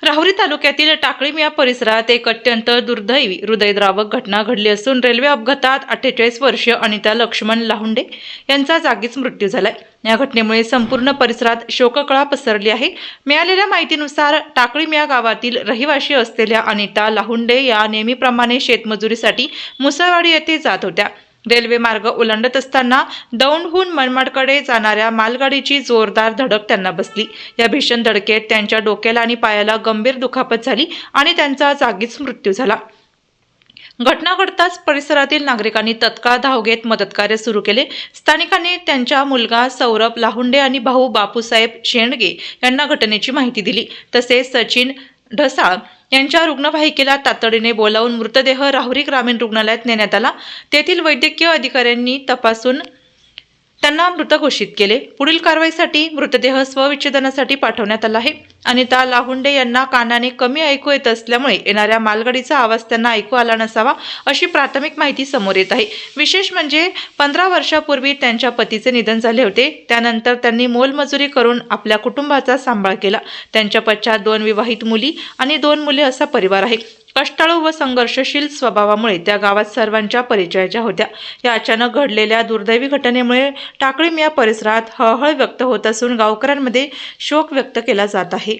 राहुरी तालुक्यातील टाकळीम या परिसरात एक अत्यंत दुर्दैवी हृदयद्रावक घटना घडली असून रेल्वे अपघातात 48 वर्षीय अनिता लक्ष्मण लाहुंडे यांचा जागीच मृत्यू झालाय। या घटनेमुळे संपूर्ण परिसरात शोककळा पसरली आहे। मिळालेल्या माहितीनुसार टाकळीम या गावातील रहिवासी असलेल्या अनिता लाहुंडे या नेहमीप्रमाणे शेतमजुरीसाठी मुसळवाडी येथे जात होत्या। रेल्वे मार्ग ओलांडत असताना दौंडहून मनमाडकडे जाणाऱ्या मालगाडीची जोरदार धडक त्यांना बसली। या भीषण धडकेत त्यांच्या डोक्याला आणि पायाला गंभीर दुखापत झाली आणि त्यांचा जागीच मृत्यू झाला। घटना घडताच परिसरातील नागरिकांनी तत्काळ धाव घेत मदतकार्य सुरू केले। स्थानिकांनी त्यांचा मुलगा सौरभ लाहुंडे आणि भाऊ बापूसाहेब शेंडगे यांना घटनेची माहिती दिली। तसेच सचिन ढसाळ यांच्या रुग्णवाहिकेला तातडीने बोलावून मृतदेह राहुरी ग्रामीण रुग्णालयात नेण्यात आला। तेथील वैद्यकीय अधिकाऱ्यांनी तपासून त्यांना मृत घोषित केले। पुढील कारवाईसाठी मृतदेह स्वविच्छेदनासाठी पाठवण्यात आला आहे। अनिता लाहुंडे यांना कानाने कमी ऐकू येत असल्यामुळे येणाऱ्या मालगाडीचा आवाज त्यांना ऐकू आला नसावा अशी प्राथमिक माहिती समोर येत आहे। विशेष म्हणजे 15 वर्षापूर्वी त्यांच्या पतीचे निधन झाले होते। त्यानंतर त्यांनी मोलमजुरी करून आपल्या कुटुंबाचा सांभाळ केला। त्यांच्या पश्चात 2 विवाहित मुली आणि 2 मुले असा परिवार आहे। कष्टाळू व संघर्षशील स्वभावामुळे त्या गावात सर्वांच्या परिचयाच्या होत्या। या अचानक घडलेल्या दुर्दैवी घटनेमुळे टाकळीम या परिसरात हळहळ व्यक्त होत असून गावकऱ्यांमध्ये शोक व्यक्त केला जात आहे।